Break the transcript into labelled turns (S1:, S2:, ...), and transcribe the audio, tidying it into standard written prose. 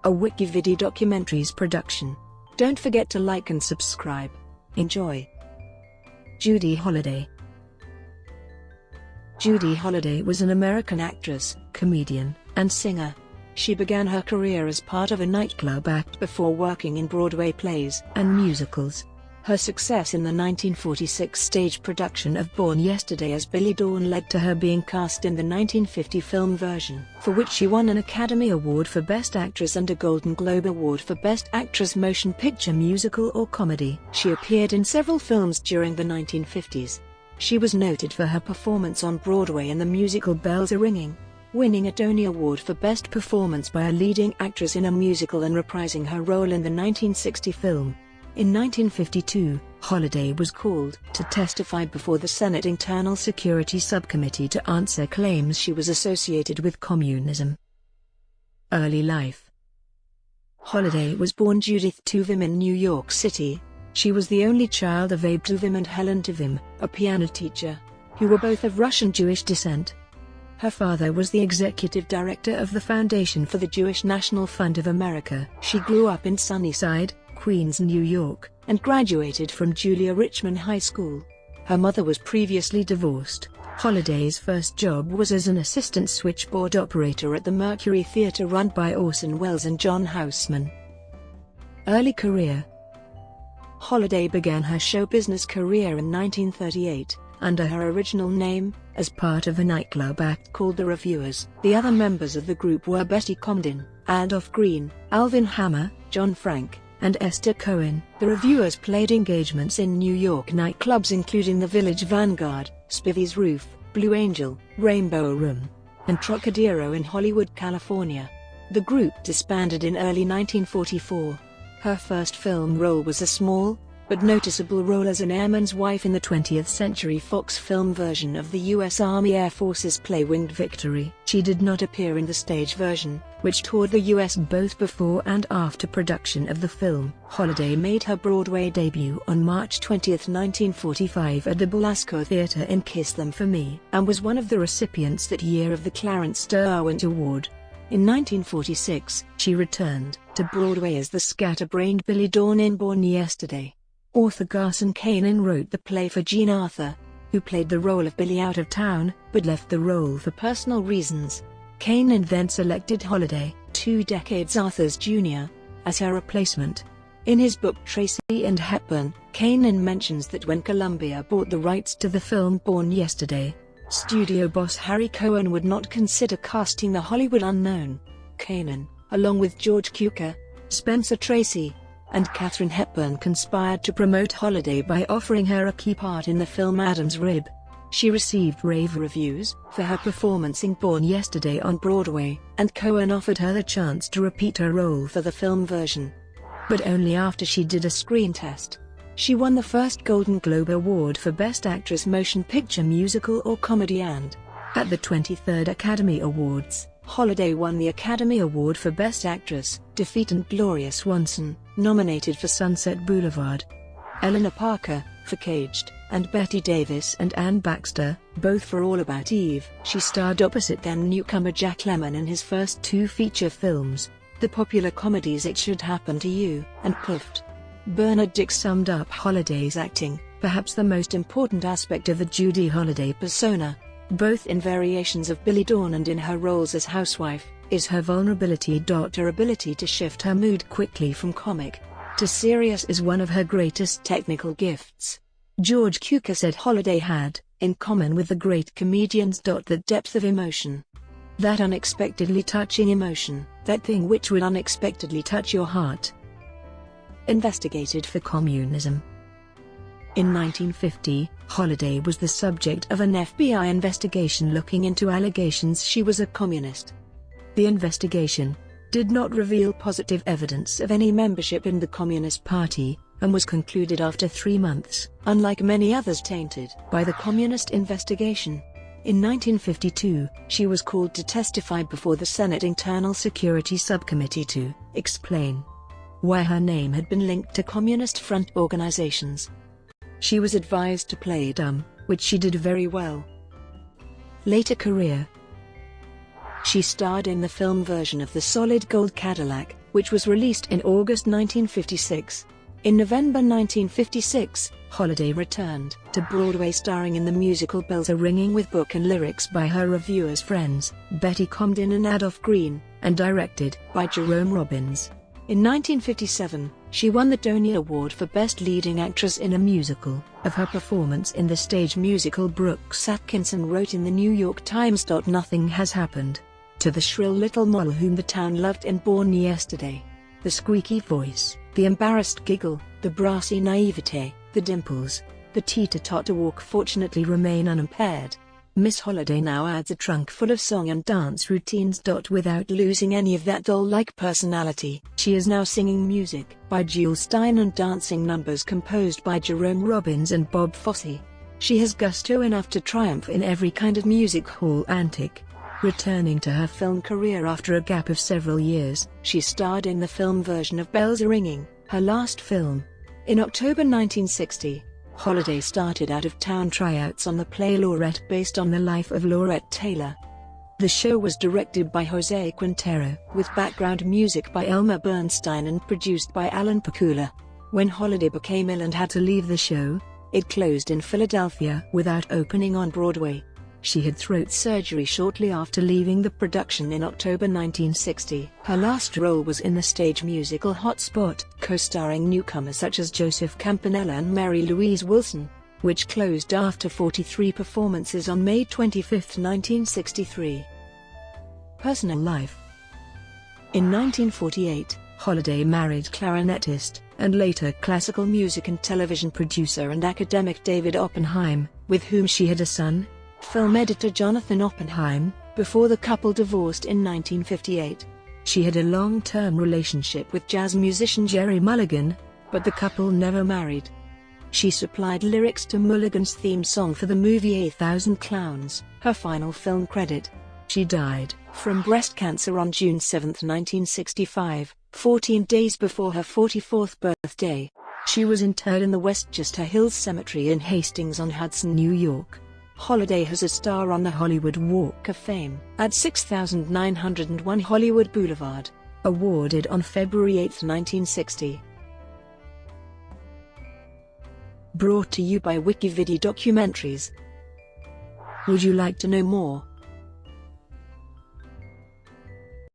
S1: a WikiVidi documentaries production. Don't forget to like and subscribe. Enjoy. Judy Holliday. Judy Holliday was an American actress, comedian, and singer. She began her career as part of a nightclub act before working in Broadway plays and musicals. Her success in the 1946 stage production of Born Yesterday as Billie Dawn led to her being cast in the 1950 film version, for which she won an Academy Award for Best Actress and a Golden Globe Award for Best Actress Motion Picture Musical or Comedy. She appeared in several films during the 1950s. She was noted for her performance on Broadway in the musical Bells Are Ringing, winning a Tony Award for Best Performance by a Leading Actress in a Musical and reprising her role in the 1960 film. In 1952, Holliday was called to testify before the Senate Internal Security Subcommittee to answer claims she was associated with communism. Early life. Holliday was born Judith Tuvim in New York City. She was the only child of Abe Tuvim and Helen Tuvim, a piano teacher, who were both of Russian Jewish descent. Her father was the executive director of the Foundation for the Jewish National Fund of America. She grew up in Sunnyside, Queens, New York, and graduated from Julia Richmond High School. Her mother was previously divorced. Holliday's first job was as an assistant switchboard operator at the Mercury Theatre run by Orson Welles and John Houseman. Early career. Holliday began her show business career in 1938, under her original name, as part of a nightclub act called The Reviewers. The other members of the group were Betty Comden, Adolph Green, Alvin Hammer, John Frank, and Esther Cohen. The Reviewers played engagements in New York nightclubs including the Village Vanguard, Spivy's Roof, Blue Angel, Rainbow Room, and Trocadero in Hollywood, California. The group disbanded in early 1944. Her first film role was a small, but noticeable role as an airman's wife in the 20th Century Fox film version of the U.S. Army Air Force's play Winged Victory. She did not appear in the stage version, which toured the U.S. both before and after production of the film. Holliday made her Broadway debut on March 20, 1945 at the Belasco Theatre in Kiss Them For Me, and was one of the recipients that year of the Clarence Derwent Award. In 1946, she returned to Broadway as the scatterbrained Billie Dawn in Born Yesterday. Author Garson Kanin wrote the play for Jean Arthur, who played the role of Billie Out of Town, but left the role for personal reasons. Kanin then selected Holliday, 2 decades Arthur's junior, as her replacement. In his book Tracy and Hepburn, Kanin mentions that when Columbia bought the rights to the film Born Yesterday, studio boss Harry Cohen would not consider casting the Hollywood unknown. Kanin, along with George Cukor, Spencer Tracy, and Katharine Hepburn conspired to promote Holliday by offering her a key part in the film Adam's Rib. She received rave reviews for her performance in Born Yesterday on Broadway, and Cohen offered her the chance to repeat her role for the film version. But only after she did a screen test. She won the first Golden Globe Award for Best Actress Motion Picture Musical or Comedy and, at the 23rd Academy Awards, Holliday won the Academy Award for Best Actress, defeating Gloria Swanson, nominated for Sunset Boulevard, Eleanor Parker, for Caged, and Bette Davis and Anne Baxter, both for All About Eve. She starred opposite then-newcomer Jack Lemmon in his first 2 feature films, the popular comedies It Should Happen to You and Puffed. Bernard Dick summed up Holliday's acting, perhaps the most important aspect of the Judy Holliday persona, both in variations of Billie Dawn and in her roles as housewife, is her vulnerability. Her ability to shift her mood quickly from comic to serious is one of her greatest technical gifts. George Cukor said Holliday had, in common with the great comedians, the depth of emotion. That unexpectedly touching emotion, that thing which would unexpectedly touch your heart. Investigated for communism. In 1950, Holliday was the subject of an FBI investigation looking into allegations she was a communist. The investigation did not reveal positive evidence of any membership in the Communist Party, and was concluded after 3 months, unlike many others tainted by the communist investigation. In 1952, she was called to testify before the Senate Internal Security Subcommittee to explain why her name had been linked to Communist Front organizations. She was advised to play dumb, which she did very well. Later career. She starred in the film version of The Solid Gold Cadillac, which was released in August 1956. In November 1956, Holliday returned to Broadway starring in the musical Bells Are Ringing with book and lyrics by her reviewers friends, Betty Comden and Adolph Green, and directed by Jerome Robbins. In 1957, she won the Tony Award for Best Leading Actress in a Musical. Of her performance in the stage musical, Brooks Atkinson wrote in the New York Times, "Nothing has happened to the shrill little moll whom the town loved in Born Yesterday. The squeaky voice, the embarrassed giggle, the brassy naivete, the dimples, the teeter-totter walk fortunately remain unimpaired. Miss Holliday now adds a trunk full of song and dance routines. Without losing any of that doll-like personality. She is now singing music by Jules Stein and dancing numbers composed by Jerome Robbins and Bob Fosse. She has gusto enough to triumph in every kind of music hall antic." Returning to her film career after a gap of several years, she starred in the film version of Bells Are Ringing, her last film. In October 1960, Holliday started out-of-town tryouts on the play Laurette based on the life of Laurette Taylor. The show was directed by Jose Quintero, with background music by Elmer Bernstein and produced by Alan Pakula. When Holliday became ill and had to leave the show, it closed in Philadelphia without opening on Broadway. She had throat surgery shortly after leaving the production in October 1960. Her last role was in the stage musical Hot Spot, co-starring newcomers such as Joseph Campanella and Mary Louise Wilson, which closed after 43 performances on May 25, 1963. Personal life. In 1948, Holliday married clarinetist, and later classical music and television producer and academic David Oppenheim, with whom she had a son, film editor Jonathan Oppenheim, before the couple divorced in 1958. She had a long-term relationship with jazz musician Jerry Mulligan, but the couple never married. She supplied lyrics to Mulligan's theme song for the movie 8,000 Clowns, her final film credit. She died from breast cancer on June 7, 1965, 14 days before her 44th birthday. She was interred in the Westchester Hills Cemetery in Hastings-on-Hudson, New York. Holliday has a star on the Hollywood Walk of Fame at 6901 Hollywood Boulevard, awarded on February 8, 1960. Brought to you by WikiVidi Documentaries. Would you like to know more?